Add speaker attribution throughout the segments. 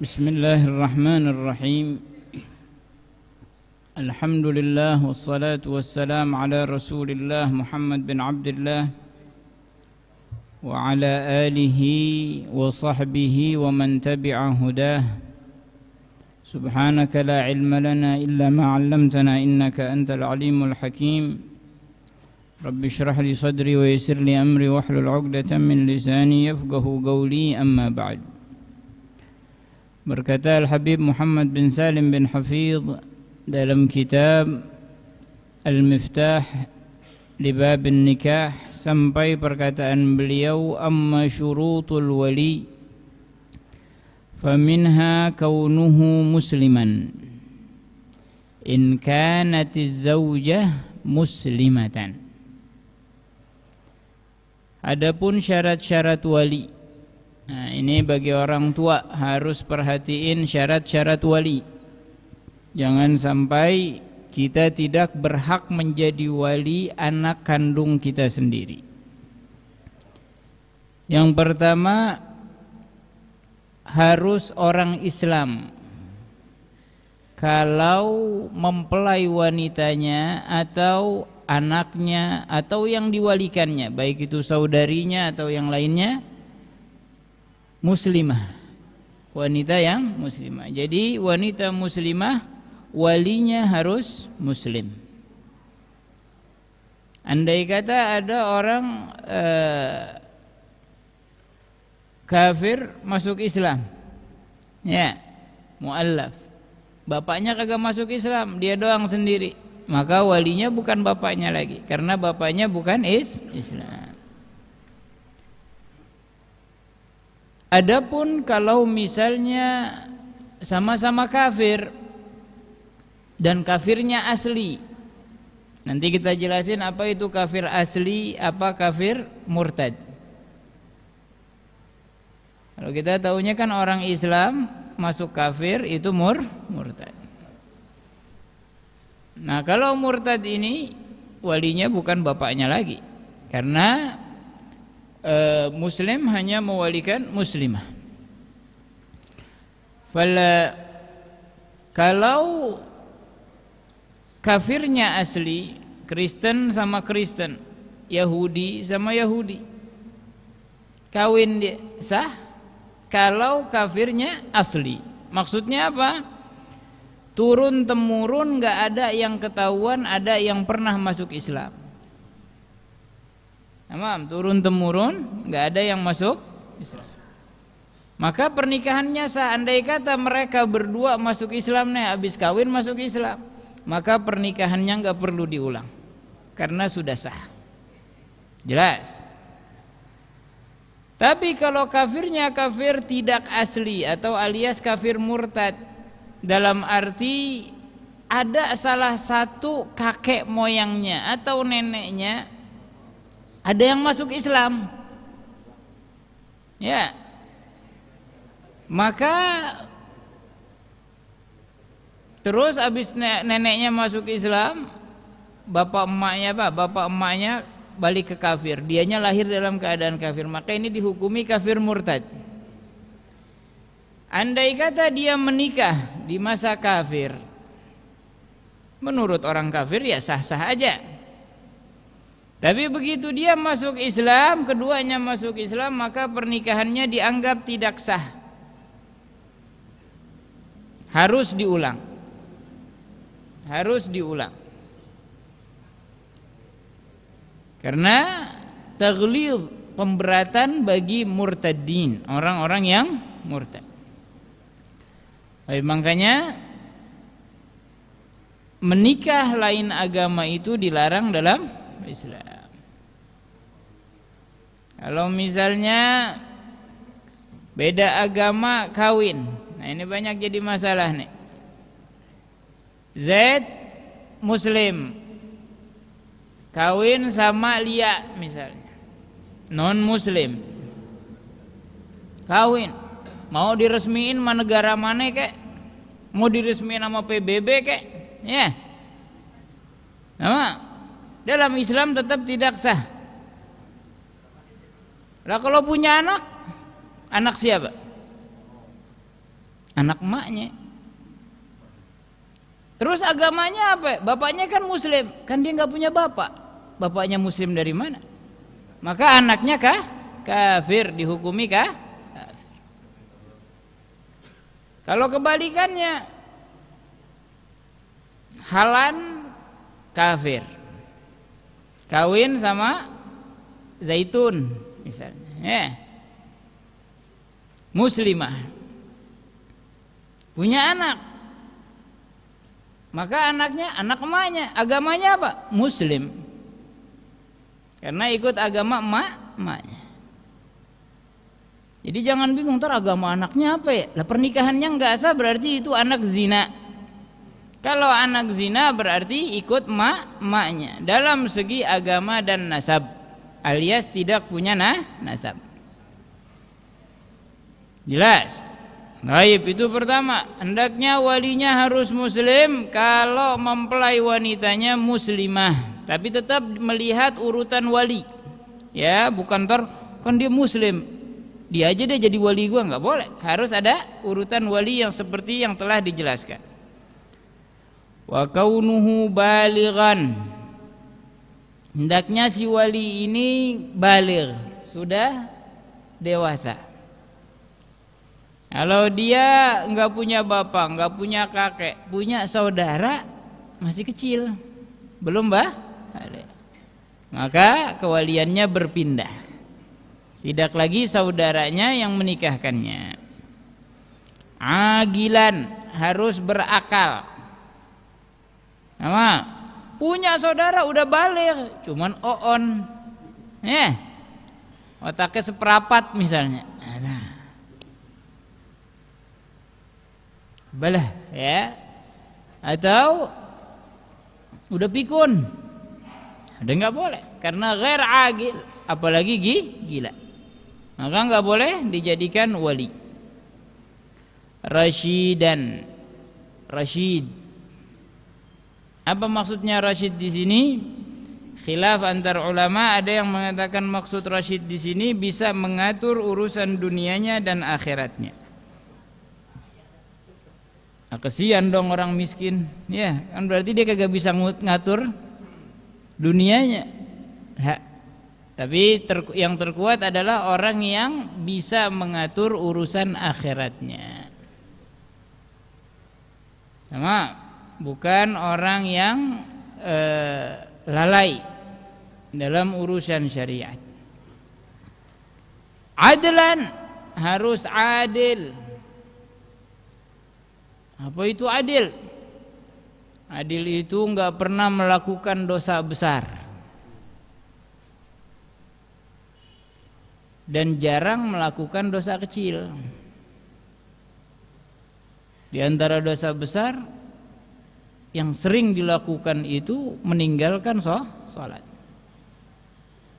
Speaker 1: Bismillahirrahmanirrahim. Alhamdulillah wassalatu wassalam ala Rasulillah Muhammad bin Abdullah wa ala alihi wa sahbihi wa man tabi'a hudah. Subhanaka la ilma lana illa ma 'allamtana innaka antal alimul hakim. Rabbi shrah li sadri wa yassir li amri wahlul 'uqdatam min lisani yafqahu qawli, amma ba'd. Berkata Al-Habib Muhammad bin Salim bin Hafidh dalam kitab Al-Miftah li Babin Nikah sampai perkataan beliau, amma syurutul wali faminha kaunuhu musliman in kanatiz zawjah muslimatan. Adapun syarat-syarat wali, nah, ini bagi orang tua harus perhatiin syarat-syarat wali. Jangan sampai kita tidak berhak menjadi wali anak kandung kita sendiri. Yang pertama, harus orang Islam. Kalau mempelai wanitanya atau anaknya atau yang diwalikannya, baik itu saudarinya atau yang lainnya, muslimah, wanita yang muslimah. Jadi wanita muslimah, walinya harus muslim. Andai kata ada orang kafir masuk Islam, ya, mu'allaf, bapaknya kagak masuk Islam, dia doang sendiri, maka walinya bukan bapaknya lagi, karena bapaknya bukan Islam. Adapun kalau misalnya sama-sama kafir dan kafirnya asli, nanti kita jelasin apa itu kafir asli, apa kafir murtad. Kalau kita tahunya kan orang Islam masuk kafir itu murtad. Nah, kalau murtad ini walinya bukan bapaknya lagi, karena muslim hanya mewalikan muslimah. Kalau kafirnya asli, Kristen sama Kristen, Yahudi sama Yahudi, kawin dia sah. Kalau kafirnya asli, maksudnya apa? Turun temurun, nggak ada yang ketahuan ada yang pernah masuk Islam. Tamam, turun temurun, nggak ada yang masuk Islam. Maka pernikahannya sah. Andai kata mereka berdua masuk Islam nih, habis kawin masuk Islam, maka pernikahannya nggak perlu diulang karena sudah sah. Jelas. Tapi kalau kafirnya kafir tidak asli atau alias kafir murtad, dalam arti ada salah satu kakek moyangnya atau neneknya ada yang masuk Islam, ya, maka terus habis neneknya masuk Islam, bapak emaknya balik ke kafir, dianya lahir dalam keadaan kafir, maka ini dihukumi kafir murtad. Andai kata dia menikah di masa kafir, menurut orang kafir ya sah-sah aja. Tapi begitu dia masuk Islam, keduanya masuk Islam, maka pernikahannya dianggap tidak sah, harus diulang. Karena taghlidh, pemberatan bagi murtadin, orang-orang yang murtad. Baik, makanya menikah lain agama itu dilarang dalam Islam. Kalau misalnya beda agama kawin, nah ini banyak jadi masalah nih. Z muslim kawin sama Lia misalnya, non muslim, kawin, mau diresmiin sama negara mana kek, mau diresmiin sama PBB kek, ya, nama dalam Islam tetap tidak sah. Lah kalau punya anak siapa? anak emaknya. Terus agamanya apa? Bapaknya kan muslim, kan dia nggak punya bapak. Bapaknya muslim dari mana? Maka anaknya kafir, dihukumi kafir. Kalau kebalikannya, halan kafir, kawin sama zaitun misalnya, muslimah, punya anak, maka anaknya anak emaknya, agamanya apa? Muslim, karena ikut agama emaknya. Jadi jangan bingung, ntar agama anaknya apa ya? Lah pernikahannya nggak sah berarti itu anak zina. Kalau anak zina berarti ikut emaknya dalam segi agama dan nasab, alias tidak punya nasab. Jelas? Baik, itu pertama. Hendaknya walinya harus muslim kalau mempelai wanitanya muslimah, tapi tetap melihat urutan wali. Ya, bukan ntar kan dia muslim, dia aja deh jadi wali gua, nggak boleh. Harus ada urutan wali yang seperti yang telah dijelaskan. Wa kaunuhu balighan, hendaknya si wali ini baligh, sudah dewasa. Kalau dia nggak punya bapak, nggak punya kakek, punya saudara masih kecil, belum maka kewaliannya berpindah. Tidak lagi saudaranya yang menikahkannya. Agilan, harus berakal. Sama, punya saudara udah balik, cuman oon, otaknya seperapat misalnya. Balah ya, atau udah pikun, ada nggak boleh karena ghair agil, apalagi gila, maka nggak boleh dijadikan wali. Rasyidan, rasyid, apa maksudnya rasyid di sini? Khilaf antar ulama, ada yang mengatakan maksud rasyid di sini bisa mengatur urusan dunianya dan akhiratnya. Kesian dong orang miskin, ya kan berarti dia kagak bisa ngatur dunianya. Tapi yang terkuat adalah orang yang bisa mengatur urusan akhiratnya. Sama, bukan orang yang lalai dalam urusan syariat. Adlan, harus adil. Apa itu adil? Adil itu enggak pernah melakukan dosa besar dan jarang melakukan dosa kecil. Di antara dosa besar yang sering dilakukan itu meninggalkan sholat.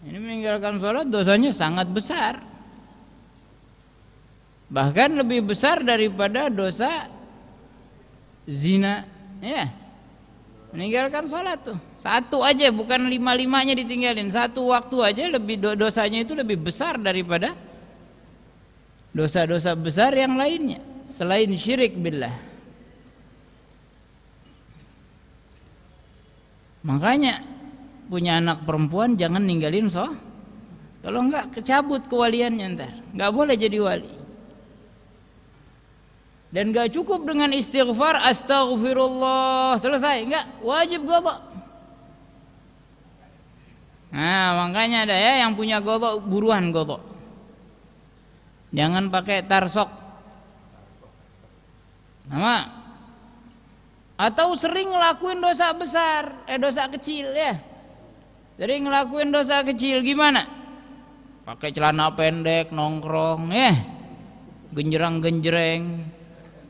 Speaker 1: Ini meninggalkan sholat dosanya sangat besar, bahkan lebih besar daripada dosa zina, ya. Meninggalkan sholat tuh satu aja, bukan 5-5-nya ditinggalin, satu waktu aja lebih dosanya itu lebih besar daripada dosa-dosa besar yang lainnya selain syirik billah. Makanya punya anak perempuan jangan ninggalin kalau enggak kecabut kewaliannya, ntar nggak boleh jadi wali. Dan gak cukup dengan istighfar astaghfirullah selesai, enggak, wajib qadha. Nah, makanya ada ya yang punya qadha, buruan qadha. Jangan pakai tarsok. Nama. Atau sering ngelakuin dosa besar, dosa kecil ya. Sering ngelakuin dosa kecil gimana? Pakai celana pendek, nongkrong ya. Genjerang-genjreng,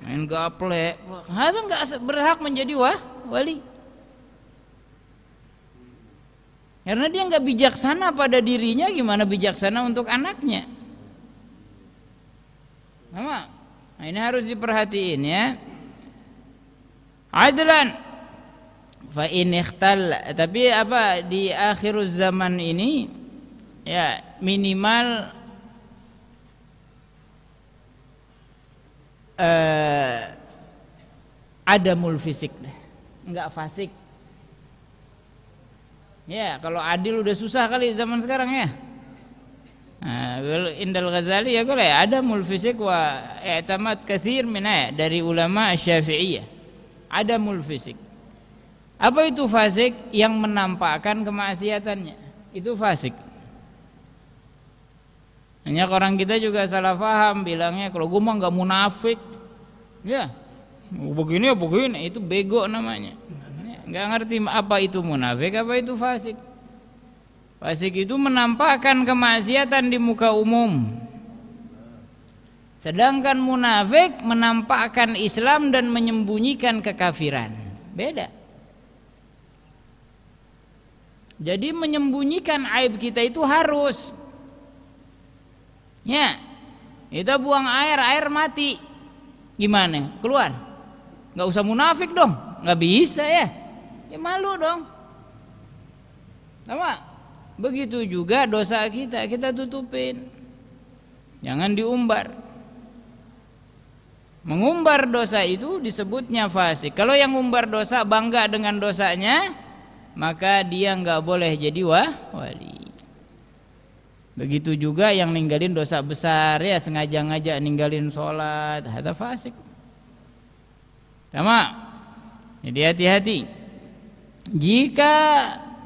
Speaker 1: main gaple, itu nggak berhak menjadi wali, karena dia nggak bijaksana pada dirinya, gimana bijaksana untuk anaknya. Nah, ini harus diperhatiin ya. Adlan, fa in ikhtal, tapi apa di akhir zaman ini ya minimal adamul fisik, enggak fasik. Ya, kalau adil udah susah kali zaman sekarang ya. Nah, Indal Ghazali ya kalau adamul fisik wa i'tamad katsir dari ulama Syafi'iyah. Adamul fisik. Apa itu fasik? Yang menampakkan kemaksiatannya. Itu fasik. Hanya orang kita juga salah paham bilangnya kalau gue mah enggak munafik. Ya. Begini itu bego namanya. Enggak ngerti apa itu munafik, apa itu fasik. Fasik itu menampakkan kemaksiatan di muka umum. Sedangkan munafik menampakkan Islam dan menyembunyikan kekafiran. Beda. Jadi menyembunyikan aib kita itu harus. Ya. Kita buang air mati. Gimana? Keluar. Enggak usah munafik dong. Enggak bisa ya. Ya malu dong. Nama? Begitu juga dosa kita tutupin. Jangan diumbar. Mengumbar dosa itu disebutnya fasik. Kalau yang ngumbar dosa bangga dengan dosanya, maka dia enggak boleh jadi wali. Begitu juga yang ninggalin dosa besar ya, sengaja-ngaja ninggalin sholat, itu fasik. Sama. Jadi hati-hati. Jika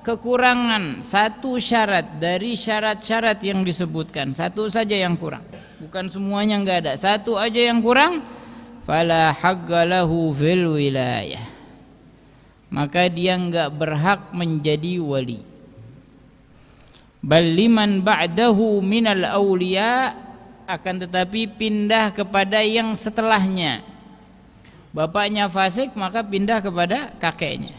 Speaker 1: kekurangan satu syarat dari syarat-syarat yang disebutkan, satu saja yang kurang, bukan semuanya enggak ada, satu aja yang kurang, fala haqqa lahu fil wilayah, maka dia enggak berhak menjadi wali. Bal liman ba'dahu minal awliya, akan tetapi pindah kepada yang setelahnya. Bapaknya fasik maka pindah kepada kakeknya.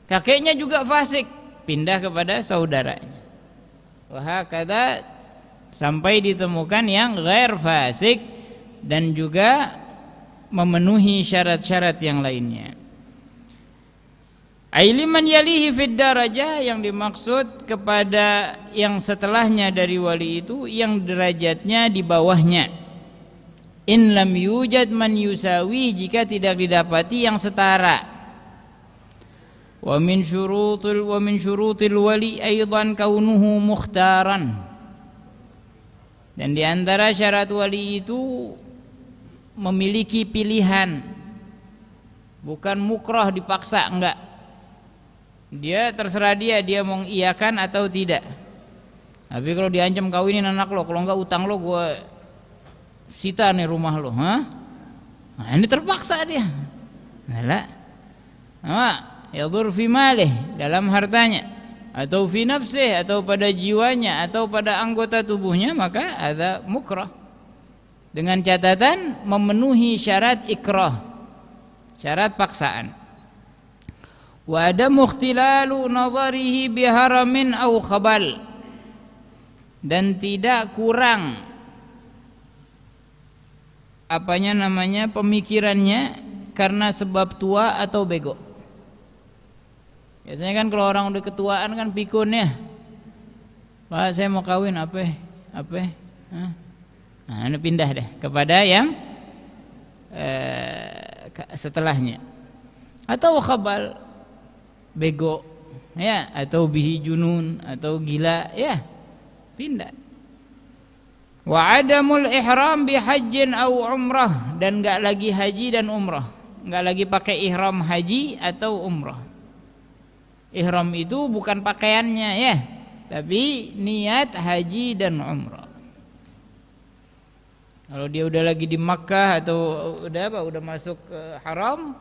Speaker 1: Kakeknya juga fasik, pindah kepada saudaranya. Wah, kata sampai ditemukan yang ghair fasik dan juga memenuhi syarat-syarat yang lainnya. Ailiman yalihi fid darajah, yang dimaksud kepada yang setelahnya dari wali itu yang derajatnya di bawahnya. In lam yujad man yusawi, jika tidak didapati yang setara. Wa min syurutil wali aidan kaunuhu mukhtaran, dan di antara syarat wali itu memiliki pilihan, bukan mukrah dipaksa, enggak. Dia terserah dia mau iyakan atau tidak. Tapi kalau diancam kawinin anak lo, kalau enggak utang lo gue sita nih rumah lo, Nah, ini terpaksa dia. Yadur fi malih, dalam hartanya, atau fi nafsih, atau pada jiwanya, atau pada anggota tubuhnya, maka ada mukrah. Dengan catatan memenuhi syarat ikrah, syarat paksaan. Wa ada mukhtilalu nadharihi biharamin au khabal, dan tidak kurang pemikirannya karena sebab tua atau bego. Biasanya kan kalau orang udah ketuaan kan pikun ya. Pak, saya mau kawin apa? Nah, ini pindah deh kepada yang setelahnya. Atau khabal, bego ya, atau bihi junun, atau gila ya, pindah. Wa adamul ihram bi hajjin au umrah, dan enggak lagi haji dan umrah, enggak lagi pakai ihram haji atau umrah. Ihram itu bukan pakaiannya ya, tapi niat haji dan umrah. Kalau dia udah lagi di Makkah atau udah masuk ke haram,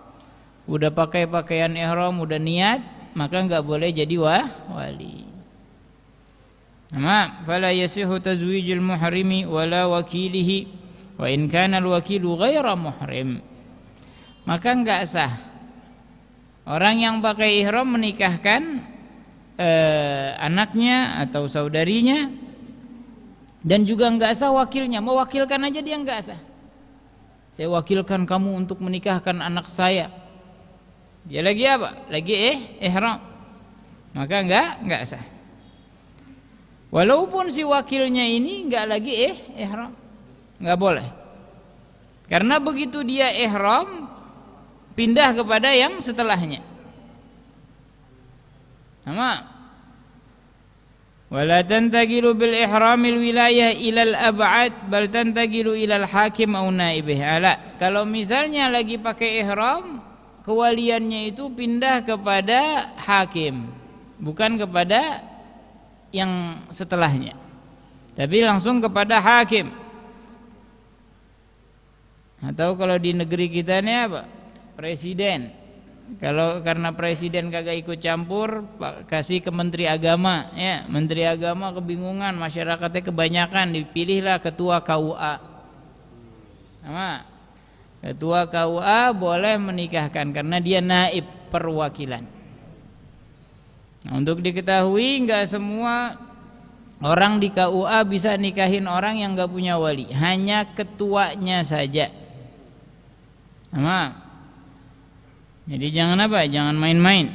Speaker 1: udah pakai pakaian ihram, udah niat, maka enggak boleh jadi wali. Nama fala yasihu tazwijul muhrimi wala wakilihi wa in kana al-wakilu ghaira muhrim. Maka enggak sah orang yang pakai ihram menikahkan anaknya atau saudarinya, dan juga enggak sah wakilnya, mewakilkan aja dia enggak sah. Saya wakilkan kamu untuk menikahkan anak saya. Dia lagi apa? Lagi ihram. Maka enggak sah. Walaupun si wakilnya ini enggak lagi ihram, enggak boleh. Karena begitu dia ihram, pindah kepada yang setelahnya. Sama. Wala tantaqilu bil ihramil wilayah ilal ab'ad bal tantaqilu ilal hakim au naibih. Ala. Kalau misalnya lagi pakai ihram, kewaliannya itu pindah kepada hakim, bukan kepada yang setelahnya, tapi langsung kepada hakim. Atau kalau di negeri kita ini apa? Presiden. Kalau karena presiden kagak ikut campur, kasih ke menteri agama, ya. Menteri agama kebingungan, masyarakatnya kebanyakan, dipilihlah ketua KUA. Sama. Ketua KUA boleh menikahkan karena dia naib perwakilan. Nah, untuk diketahui enggak semua orang di KUA bisa nikahin orang yang enggak punya wali, hanya ketuanya saja. Sama. Jadi jangan apa? Jangan main-main.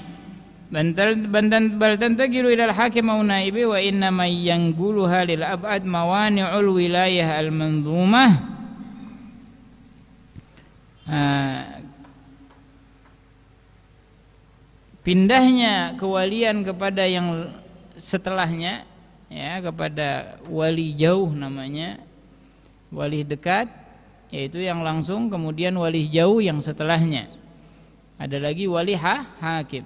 Speaker 1: Bal tantaqilu ilal hakim au naibi wa inna may yanquluha lil ab'ad mawani'ul wilayah al manzumah. Pindahnya kewalian kepada yang setelahnya, ya, kepada wali jauh namanya, wali dekat, yaitu yang langsung, kemudian wali jauh yang setelahnya. Ada lagi wali hakim.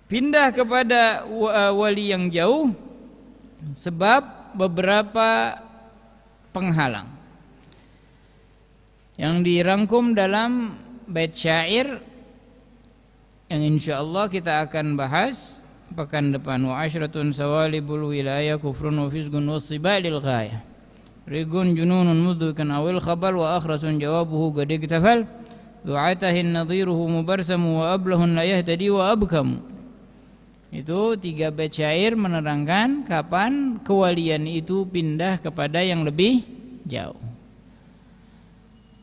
Speaker 1: Pindah kepada wali yang jauh sebab beberapa penghalang yang dirangkum dalam bait syair yang insyaallah kita akan bahas pekan depan. Wa asyratun sawalibul wilayah kufrun wa fisqun wasibalil ghayah rigun jununun mudhikan awil khabal wa akhrasun jawabuhu gade kitafal du'atahin nadhiruhu mubarsamu wa ablahun la yahtadi wa abkamu. Itu 3 bait syair menerangkan kapan kewalian itu pindah kepada yang lebih jauh.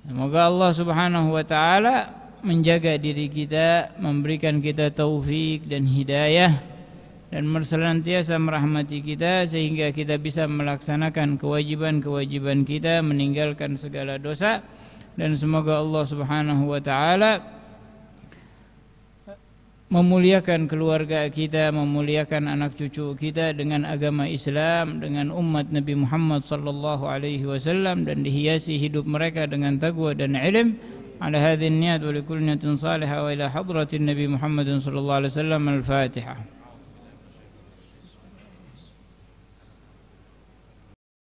Speaker 1: Semoga Allah Subhanahu wa taala menjaga diri kita, memberikan kita taufik dan hidayah, dan senantiasa merahmati kita sehingga kita bisa melaksanakan kewajiban-kewajiban kita, meninggalkan segala dosa. Dan semoga Allah Subhanahu wa taala memuliakan keluarga kita, memuliakan anak cucu kita dengan agama Islam, dengan umat Nabi Muhammad sallallahu alaihi wasallam, dan dihiasi hidup mereka dengan taqwa dan ilm. Ala hadhihi an-niyat wa likulli niyatin salihah wa ila hadratin Nabi Muhammad sallallahu alaihi wasallam. Al-Fatihah.